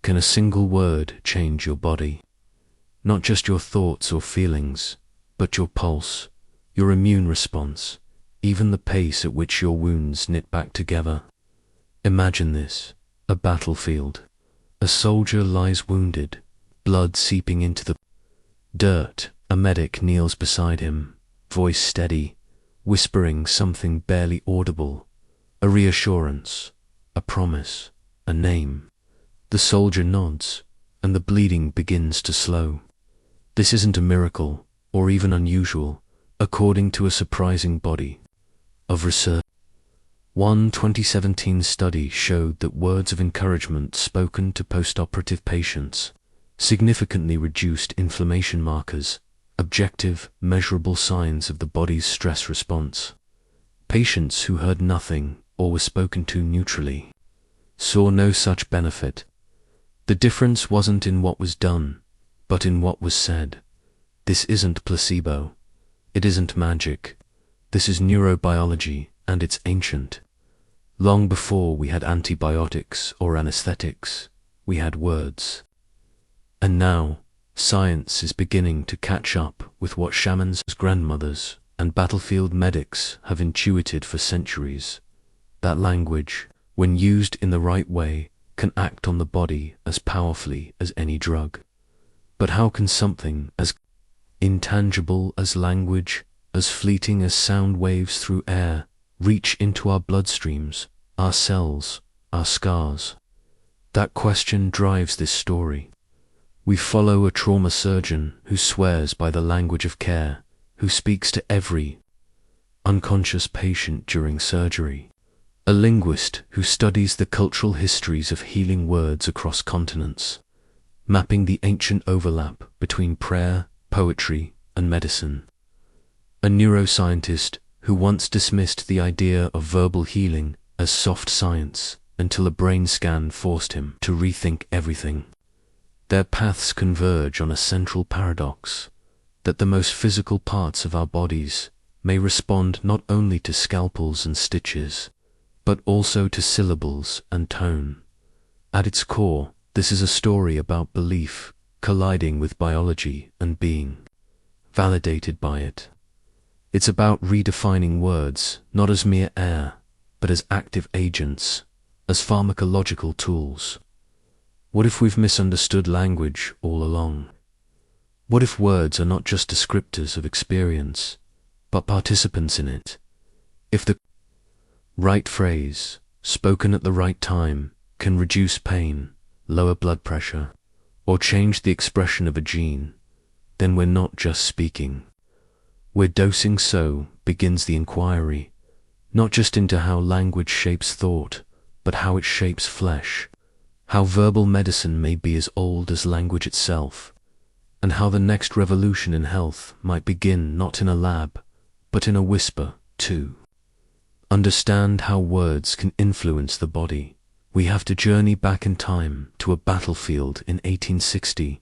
can a single word change your body? Not just your thoughts or feelings, but your pulse, your immune response, even the pace at which your wounds knit back together. Imagine this, a battlefield. A soldier lies wounded, blood seeping into the dirt. A medic kneels beside him, voice steady, whispering something barely audible, a reassurance, a promise, a name. The soldier nods, and the bleeding begins to slow. This isn't a miracle, or even unusual, according to a surprising body of research. One 2017 study showed that words of encouragement spoken to post-operative patients significantly reduced inflammation markers, objective, measurable signs of the body's stress response. Patients who heard nothing or were spoken to neutrally saw no such benefit. The difference wasn't in what was done, but in what was said. This isn't placebo. It isn't magic. This is neurobiology, and it's ancient. Long before we had antibiotics or anesthetics, we had words. And now, science is beginning to catch up with what shamans, grandmothers, and battlefield medics have intuited for centuries. That language, when used in the right way, can act on the body as powerfully as any drug. But how can something as intangible as language, as fleeting as sound waves through air, reach into our bloodstreams, our cells, our scars? That question drives this story. We follow a trauma surgeon who swears by the language of care, who speaks to every unconscious patient during surgery. A linguist who studies the cultural histories of healing words across continents, mapping the ancient overlap between prayer, poetry, and medicine. A neuroscientist who once dismissed the idea of verbal healing as soft science until a brain scan forced him to rethink everything. Their paths converge on a central paradox, that the most physical parts of our bodies may respond not only to scalpels and stitches, but also to syllables and tone. At its core, this is a story about belief colliding with biology and being validated by it. It's about redefining words, not as mere air, but as active agents, as pharmacological tools. What if we've misunderstood language all along? What if words are not just descriptors of experience, but participants in it? If the right phrase, spoken at the right time, can reduce pain, lower blood pressure, or change the expression of a gene, then we're not just speaking. We're dosing. So begins the inquiry, not just into how language shapes thought, but how it shapes flesh, how verbal medicine may be as old as language itself, and how the next revolution in health might begin not in a lab, but in a whisper, too. Understand how words can influence the body. We have to journey back in time to a battlefield in 1860,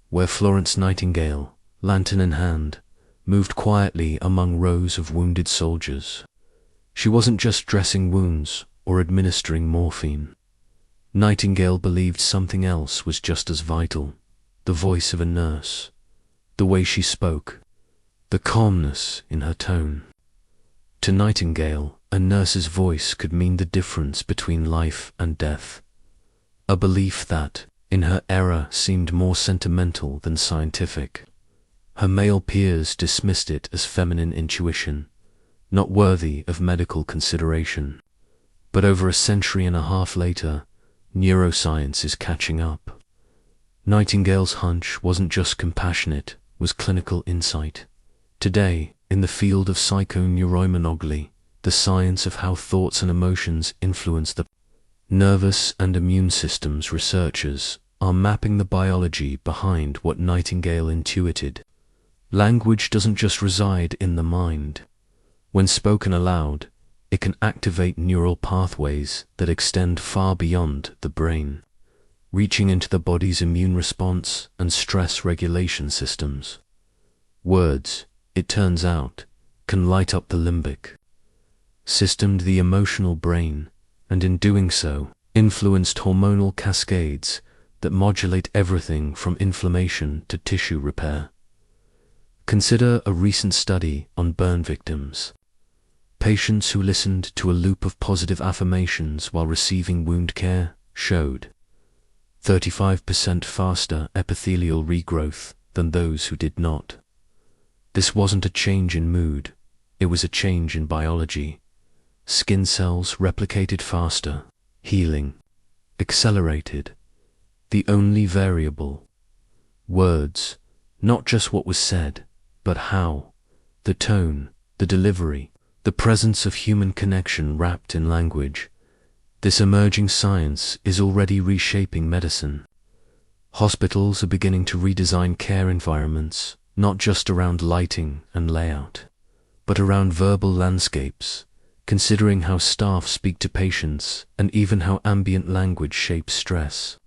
where Florence Nightingale, lantern in hand, moved quietly among rows of wounded soldiers. She wasn't just dressing wounds or administering morphine. Nightingale believed something else was just as vital: the voice of a nurse, the way she spoke, the calmness in her tone. To Nightingale, a nurse's voice could mean the difference between life and death, a belief that, in her era, seemed more sentimental than scientific. Her male peers dismissed it as feminine intuition, not worthy of medical consideration. But over a century and a half later, neuroscience is catching up. Nightingale's hunch wasn't just compassionate, was clinical insight. Today, in the field of psychoneuroimmunology, the science of how thoughts and emotions influence the nervous and immune systems, researchers are mapping the biology behind what Nightingale intuited. Language doesn't just reside in the mind. When spoken aloud, it can activate neural pathways that extend far beyond the brain, reaching into the body's immune response and stress regulation systems. Words, it turns out, can light up the limbic system, the emotional brain, and in doing so, influenced hormonal cascades that modulate everything from inflammation to tissue repair. Consider a recent study on burn victims. Patients who listened to a loop of positive affirmations while receiving wound care showed 35% faster epithelial regrowth than those who did not. This wasn't a change in mood, it was a change in biology. Skin cells replicated faster, healing accelerated. The only variable: words, not just what was said, but how, the tone, the delivery, the presence of human connection wrapped in language. This emerging science is already reshaping medicine. Hospitals are beginning to redesign care environments, not just around lighting and layout, but around verbal landscapes, considering how staff speak to patients and even how ambient language shapes stress.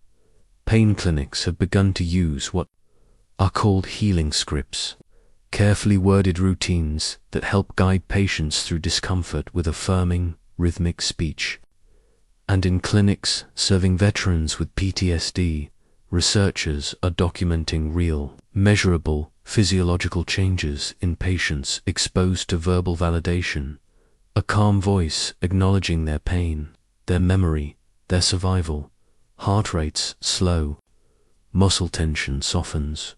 Pain clinics have begun to use what are called healing scripts, carefully worded routines that help guide patients through discomfort with affirming, rhythmic speech. And in clinics serving veterans with PTSD, researchers are documenting real, measurable physiological changes in patients exposed to verbal validation, a calm voice acknowledging their pain, their memory, their survival. Heart rates slow, muscle tension softens,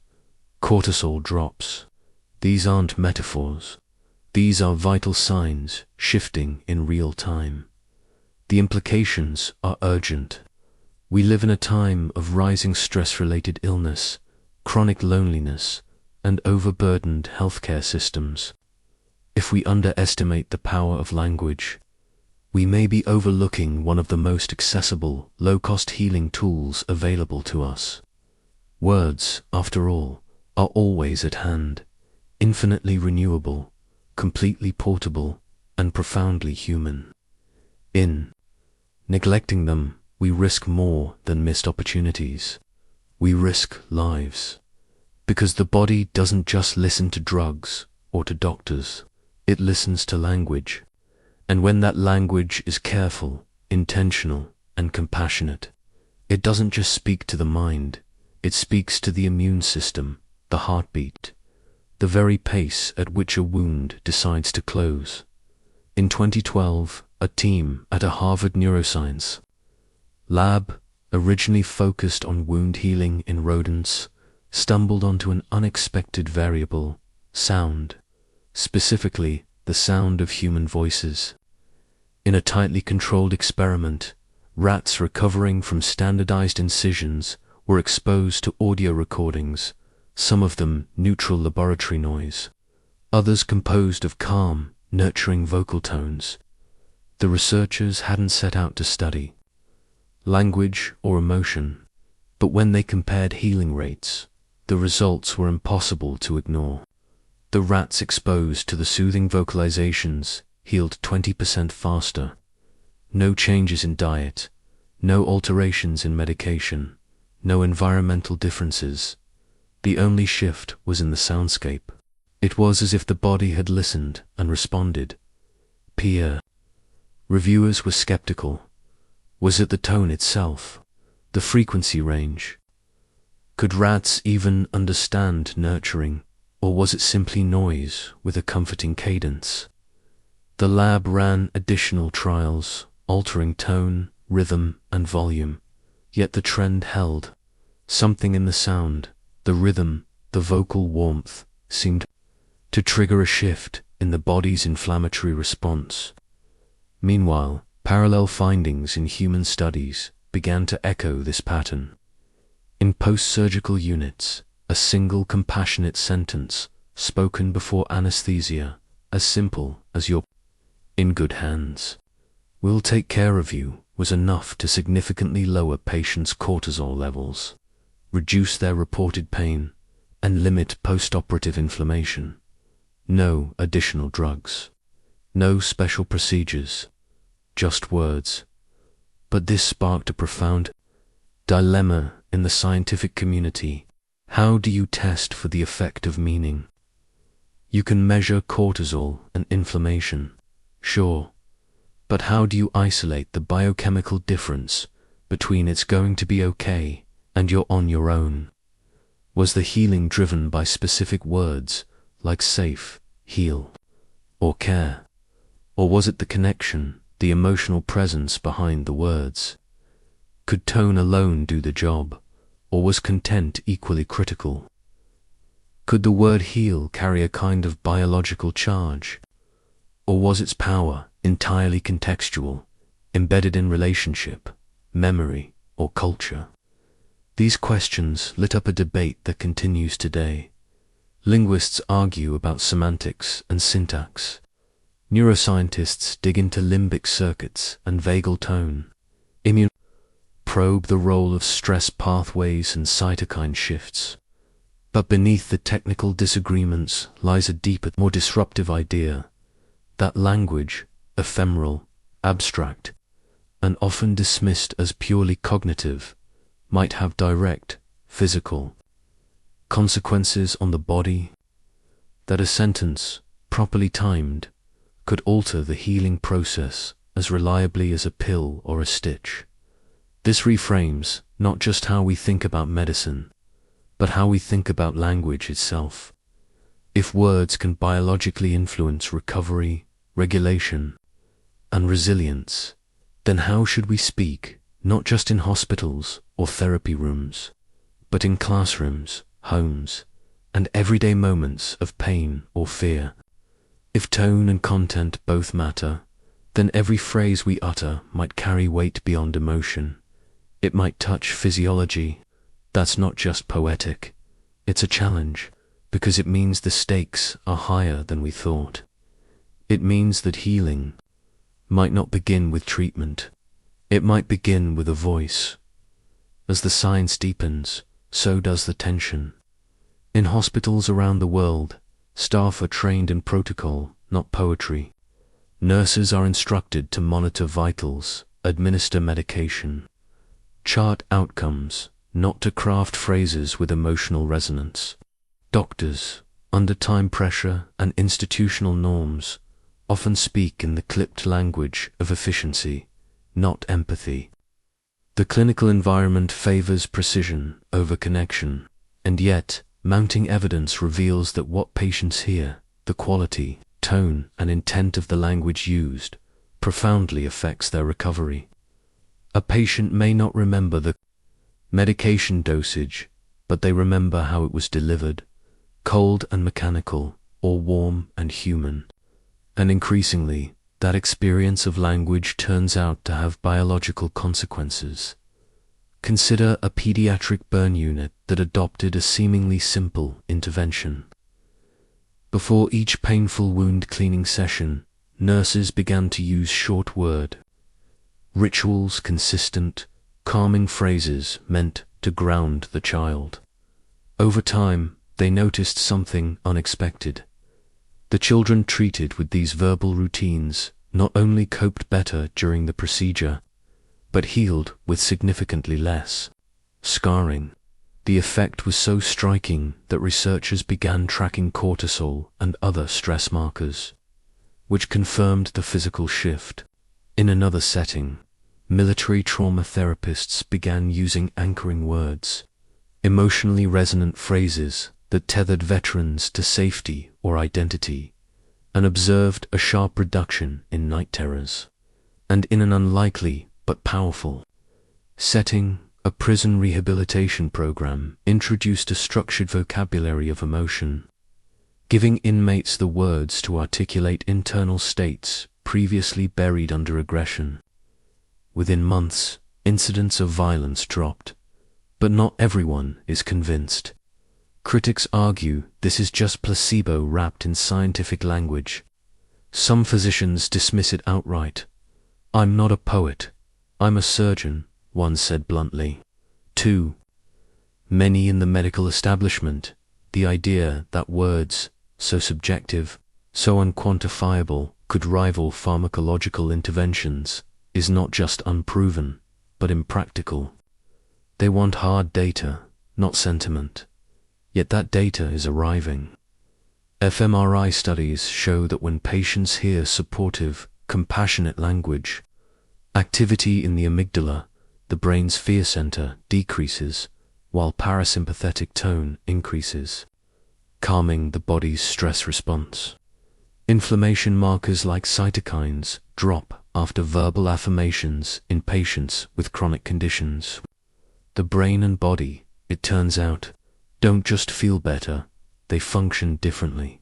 cortisol drops. These aren't metaphors. These are vital signs shifting in real time. The implications are urgent. We live in a time of rising stress-related illness, chronic loneliness, and overburdened healthcare systems. If we underestimate the power of language, we may be overlooking one of the most accessible, low-cost healing tools available to us. Words, after all, are always at hand, infinitely renewable, completely portable, and profoundly human. In neglecting them, we risk more than missed opportunities. We risk lives. Because the body doesn't just listen to drugs or to doctors, it listens to language. And when that language is careful, intentional, and compassionate, it doesn't just speak to the mind, it speaks to the immune system, the heartbeat, the very pace at which a wound decides to close. In 2012, a team at a Harvard neuroscience lab, originally focused on wound healing in rodents, stumbled onto an unexpected variable: sound, specifically the sound of human voices. In a tightly controlled experiment, rats recovering from standardized incisions were exposed to audio recordings, some of them neutral laboratory noise, others composed of calm, nurturing vocal tones. The researchers hadn't set out to study language or emotion, but when they compared healing rates, the results were impossible to ignore. The rats exposed to the soothing vocalizations healed 20% faster. No changes in diet, no alterations in medication, no environmental differences. The only shift was in the soundscape. It was as if the body had listened and responded. Peer reviewers were skeptical. Was it the tone itself? The frequency range? Could rats even understand nurturing? Or was it simply noise with a comforting cadence? The lab ran additional trials, altering tone, rhythm, and volume, yet the trend held. Something in the sound, the rhythm, the vocal warmth, seemed to trigger a shift in the body's inflammatory response. Meanwhile, parallel findings in human studies began to echo this pattern. In post-surgical units, a single compassionate sentence, spoken before anesthesia, as simple as "you're in good hands, we'll take care of you," was enough to significantly lower patients' cortisol levels, reduce their reported pain, and limit post-operative inflammation. No additional drugs, no special procedures, just words. But this sparked a profound dilemma in the scientific community. How do you test for the effect of meaning? You can measure cortisol and inflammation, sure, but how do you isolate the biochemical difference between "it's going to be okay" and you're on your own. Was the healing driven by specific words like safe, heal, or care? Or was it the connection, the emotional presence behind the words? Could tone alone do the job, or was content equally critical? Could the word heal carry a kind of biological charge? Or was its power entirely contextual, embedded in relationship, memory, or culture? These questions lit up a debate that continues today. Linguists argue about semantics and syntax. Neuroscientists dig into limbic circuits and vagal tone. Immunologists probe the role of stress pathways and cytokine shifts. But beneath the technical disagreements lies a deeper, more disruptive idea that language, ephemeral, abstract, and often dismissed as purely cognitive, might have direct, physical consequences on the body, that a sentence, properly timed, could alter the healing process as reliably as a pill or a stitch. This reframes not just how we think about medicine, but how we think about language itself. If words can biologically influence recovery, regulation, and resilience, then how should we speak, not just in hospitals or therapy rooms, but in classrooms, homes, and everyday moments of pain or fear? If tone and content both matter, then every phrase we utter might carry weight beyond emotion. It might touch physiology. That's not just poetic. It's a challenge, because it means the stakes are higher than we thought. It means that healing might not begin with treatment. It might begin with a voice. As the science deepens, so does the tension. In hospitals around the world, staff are trained in protocol, not poetry. Nurses are instructed to monitor vitals, administer medication, chart outcomes, not to craft phrases with emotional resonance. Doctors, under time pressure and institutional norms, often speak in the clipped language of efficiency, not empathy. The clinical environment favors precision over connection, and yet, mounting evidence reveals that what patients hear, the quality, tone, and intent of the language used, profoundly affects their recovery. A patient may not remember the medication dosage, but they remember how it was delivered, cold and mechanical, or warm and human. And increasingly, that experience of language turns out to have biological consequences. Consider a pediatric burn unit that adopted a seemingly simple intervention. Before each painful wound cleaning session, nurses began to use short word rituals, consistent, calming phrases meant to ground the child. Over time, they noticed something unexpected. The children treated with these verbal routines not only coped better during the procedure, but healed with significantly less scarring. The effect was so striking that researchers began tracking cortisol and other stress markers, which confirmed the physical shift. In another setting, military trauma therapists began using anchoring words, emotionally resonant phrases that tethered veterans to safety or identity, and observed a sharp reduction in night terrors. And in an unlikely but powerful setting, a prison rehabilitation program introduced a structured vocabulary of emotion, giving inmates the words to articulate internal states previously buried under aggression. Within months, incidents of violence dropped, but not everyone is convinced. Critics argue this is just placebo wrapped in scientific language. Some physicians dismiss it outright. "I'm not a poet, I'm a surgeon," one said bluntly. 2. Many in the medical establishment, the idea that words, so subjective, so unquantifiable, could rival pharmacological interventions, is not just unproven, but impractical. They want hard data, not sentiment. Yet that data is arriving. fMRI studies show that when patients hear supportive, compassionate language, activity in the amygdala, the brain's fear center, decreases, while parasympathetic tone increases, calming the body's stress response. Inflammation markers like cytokines drop after verbal affirmations in patients with chronic conditions. The brain and body, it turns out, don't just feel better, they function differently.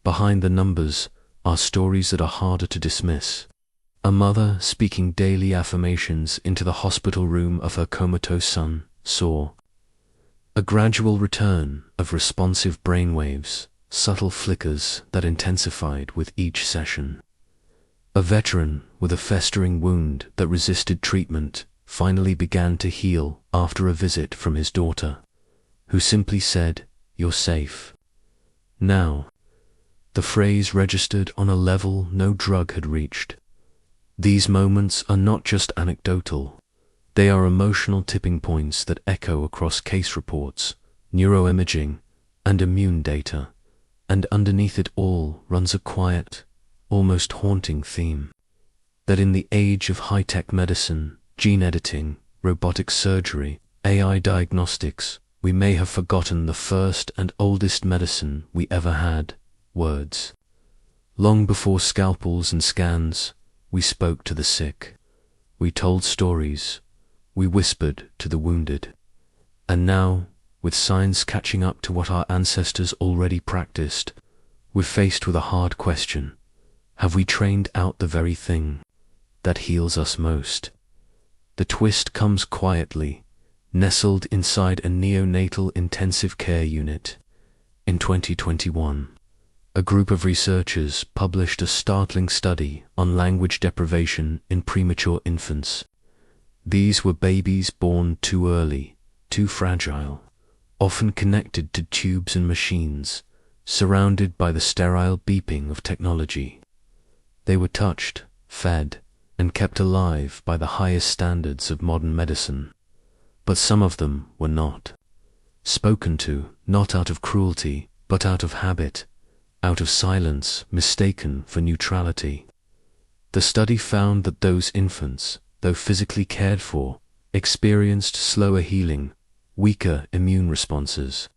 Behind the numbers are stories that are harder to dismiss. A mother speaking daily affirmations into the hospital room of her comatose son saw a gradual return of responsive brainwaves, subtle flickers that intensified with each session. A veteran with a festering wound that resisted treatment finally began to heal after a visit from his daughter, who simply said, "You're safe." Now, the phrase registered on a level no drug had reached. These moments are not just anecdotal. They are emotional tipping points that echo across case reports, neuroimaging, and immune data, and underneath it all runs a quiet, almost haunting theme. That in the age of high-tech medicine, gene editing, robotic surgery, AI diagnostics, we may have forgotten the first and oldest medicine we ever had, words. Long before scalpels and scans, we spoke to the sick. We told stories. We whispered to the wounded. And now, with science catching up to what our ancestors already practiced, we're faced with a hard question. Have we trained out the very thing that heals us most? The twist comes quietly, nestled inside a neonatal intensive care unit. In 2021, a group of researchers published a startling study on language deprivation in premature infants. These were babies born too early, too fragile, often connected to tubes and machines, surrounded by the sterile beeping of technology. They were touched, fed, and kept alive by the highest standards of modern medicine. But some of them were not. Spoken to, not out of cruelty, but out of habit, out of silence mistaken for neutrality. The study found that those infants, though physically cared for, experienced slower healing, weaker immune responses,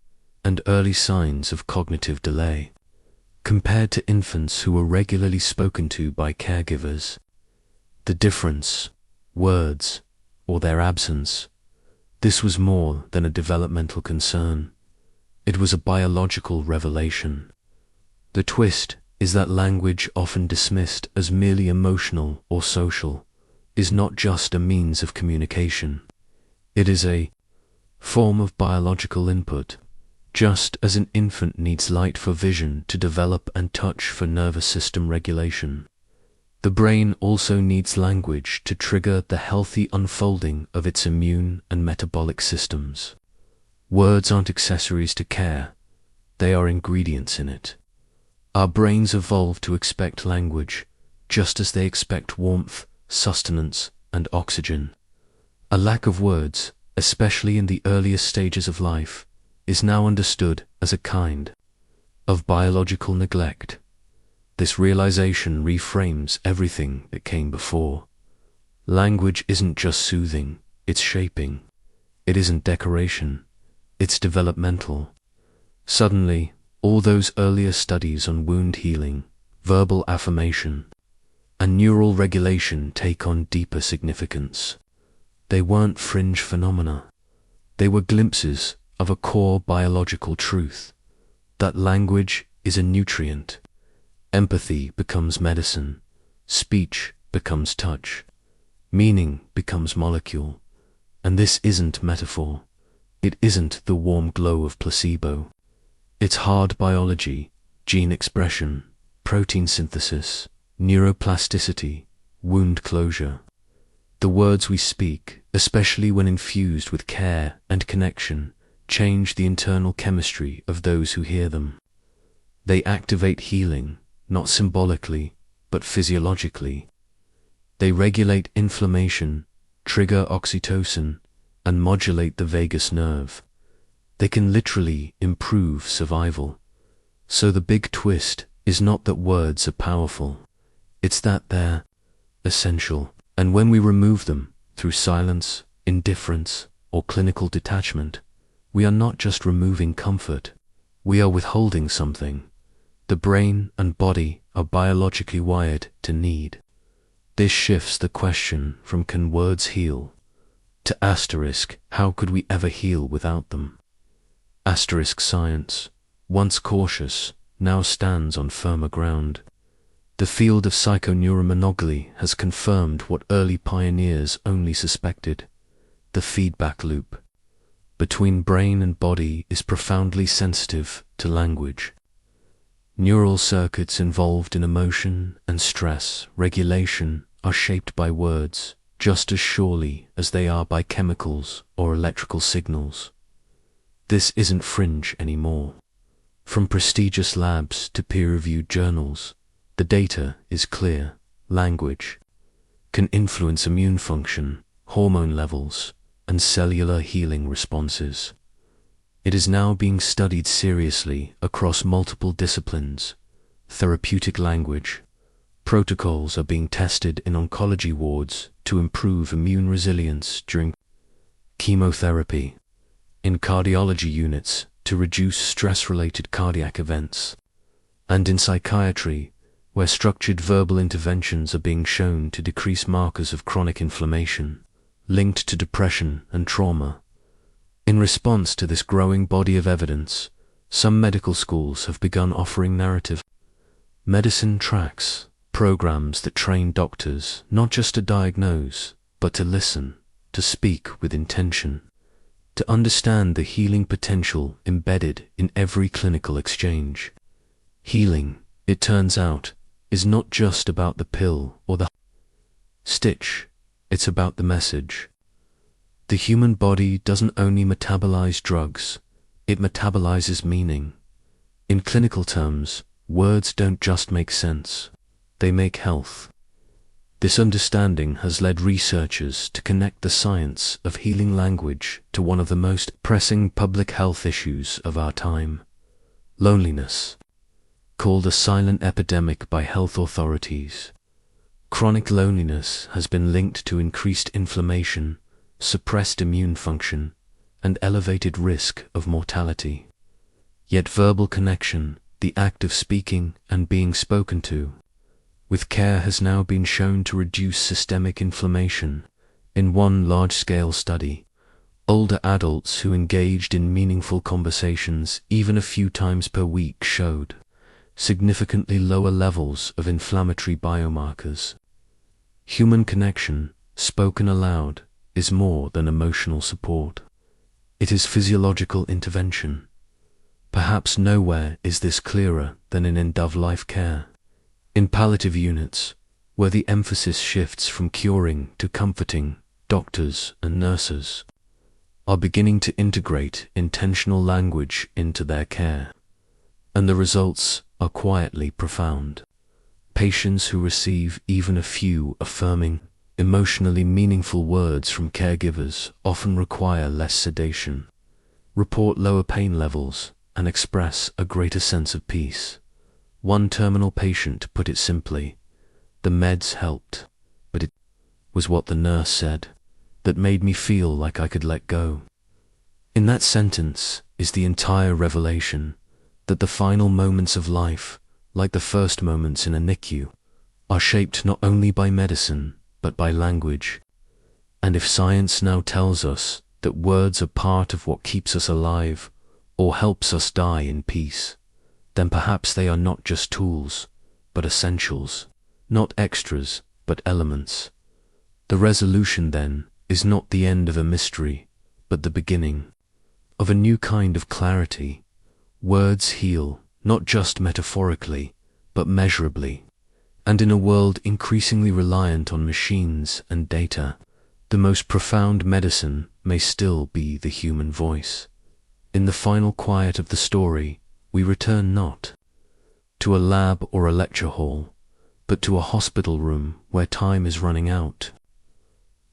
and early signs of cognitive delay, compared to infants who were regularly spoken to by caregivers. The difference, words, or their absence, this was more than a developmental concern. It was a biological revelation. The twist is that language, often dismissed as merely emotional or social, is not just a means of communication. It is a form of biological input, just as an infant needs light for vision to develop and touch for nervous system regulation. The brain also needs language to trigger the healthy unfolding of its immune and metabolic systems. Words aren't accessories to care, they are ingredients in it. Our brains evolved to expect language, just as they expect warmth, sustenance, and oxygen. A lack of words, especially in the earliest stages of life, is now understood as a kind of biological neglect. This realization reframes everything that came before. Language isn't just soothing, it's shaping. It isn't decoration, it's developmental. Suddenly, all those earlier studies on wound healing, verbal affirmation, and neural regulation take on deeper significance. They weren't fringe phenomena. They were glimpses of a core biological truth, that language is a nutrient. Empathy becomes medicine, speech becomes touch, meaning becomes molecule. And this isn't metaphor. It isn't the warm glow of placebo. It's hard biology, gene expression, protein synthesis, neuroplasticity, wound closure. The words we speak, especially when infused with care and connection, change the internal chemistry of those who hear them. They activate healing, not symbolically, but physiologically. They regulate inflammation, trigger oxytocin, and modulate the vagus nerve. They can literally improve survival. So the big twist is not that words are powerful, it's that they're essential. And when we remove them, through silence, indifference, or clinical detachment, we are not just removing comfort, we are withholding something. The brain and body are biologically wired to need. This shifts the question from can words heal to asterisk, how could we ever heal without them? Asterisk science, once cautious, now stands on firmer ground. The field of psychoneuroimmunology has confirmed what early pioneers only suspected. The feedback loop between brain and body is profoundly sensitive to language. Neural circuits involved in emotion and stress regulation are shaped by words just as surely as they are by chemicals or electrical signals. This isn't fringe anymore. From prestigious labs to peer-reviewed journals, the data is clear. Language can influence immune function, hormone levels, and cellular healing responses. It is now being studied seriously across multiple disciplines. Therapeutic language protocols are being tested in oncology wards to improve immune resilience during chemotherapy, in cardiology units to reduce stress-related cardiac events, and in psychiatry, where structured verbal interventions are being shown to decrease markers of chronic inflammation linked to depression and trauma. In response to this growing body of evidence, some medical schools have begun offering narrative medicine tracks, programs that train doctors not just to diagnose, but to listen, to speak with intention, to understand the healing potential embedded in every clinical exchange. Healing, it turns out, is not just about the pill or the stitch, it's about the message. The human body doesn't only metabolize drugs, it metabolizes meaning. In clinical terms, words don't just make sense, they make health. This understanding has led researchers to connect the science of healing language to one of the most pressing public health issues of our time: loneliness. Called a silent epidemic by health authorities, chronic loneliness has been linked to increased inflammation, suppressed immune function, and elevated risk of mortality. Yet verbal connection, the act of speaking and being spoken to, with care has now been shown to reduce systemic inflammation. In one large-scale study, older adults who engaged in meaningful conversations even a few times per week showed significantly lower levels of inflammatory biomarkers. Human connection, spoken aloud, is more than emotional support. It is physiological intervention. Perhaps nowhere is this clearer than in end-of-life care. In palliative units, where the emphasis shifts from curing to comforting, doctors and nurses are beginning to integrate intentional language into their care. And the results are quietly profound. Patients who receive even a few affirming, emotionally meaningful words from caregivers often require less sedation, report lower pain levels, and express a greater sense of peace. One terminal patient put it simply, "The meds helped, but it was what the nurse said that made me feel like I could let go." In that sentence is the entire revelation that the final moments of life, like the first moments in a NICU, are shaped not only by medicine, but by language. And if science now tells us that words are part of what keeps us alive, or helps us die in peace, then perhaps they are not just tools, but essentials, not extras, but elements. The resolution, then, is not the end of a mystery, but the beginning of a new kind of clarity. Words heal, not just metaphorically, but measurably. And in a world increasingly reliant on machines and data, the most profound medicine may still be the human voice. In the final quiet of the story, we return not to a lab or a lecture hall, but to a hospital room where time is running out.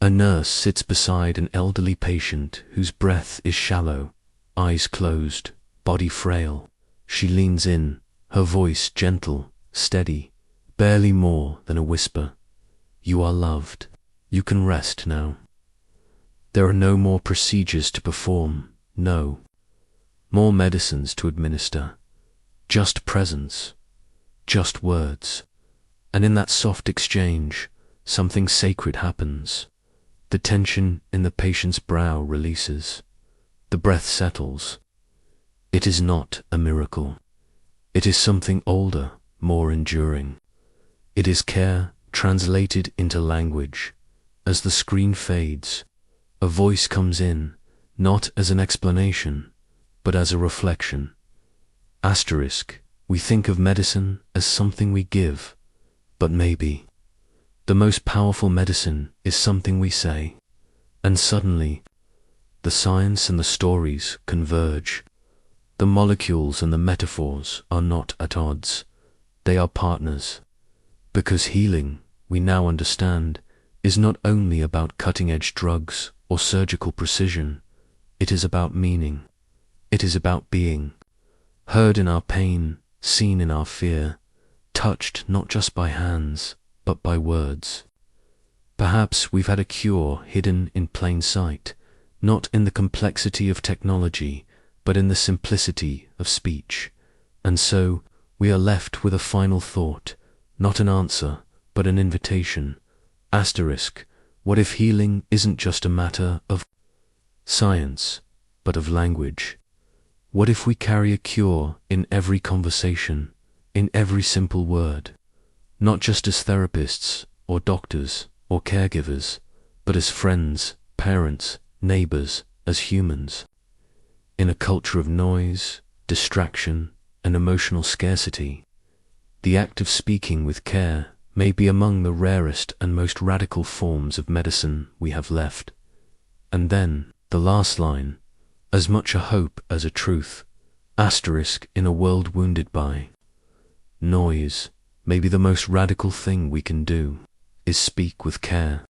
A nurse sits beside an elderly patient whose breath is shallow, eyes closed, body frail. She leans in, her voice gentle, steady, barely more than a whisper. "You are loved. You can rest now." There are no more procedures to perform, no, more medicines to administer, just presence, just words. And in that soft exchange, something sacred happens. The tension in the patient's brow releases. The breath settles. It is not a miracle. It is something older, more enduring. It is care translated into language. As the screen fades, a voice comes in, not as an explanation, but as a reflection. Asterisk, we think of medicine as something we give, but maybe the most powerful medicine is something we say. And suddenly, the science and the stories converge. The molecules and the metaphors are not at odds. They are partners. Because healing, we now understand, is not only about cutting-edge drugs or surgical precision. It is about meaning. It is about being heard in our pain, seen in our fear, touched not just by hands, but by words. Perhaps we've had a cure hidden in plain sight, not in the complexity of technology, but in the simplicity of speech. And so we are left with a final thought, not an answer, but an invitation. Asterisk, what if healing isn't just a matter of science, but of language? What if we carry a cure in every conversation, in every simple word, not just as therapists or doctors or caregivers, but as friends, parents, neighbors, as humans? In a culture of noise, distraction, and emotional scarcity, the act of speaking with care may be among the rarest and most radical forms of medicine we have left. And then, the last line, as much a hope as a truth. Asterisk, in a world wounded by noise, maybe the most radical thing we can do is speak with care.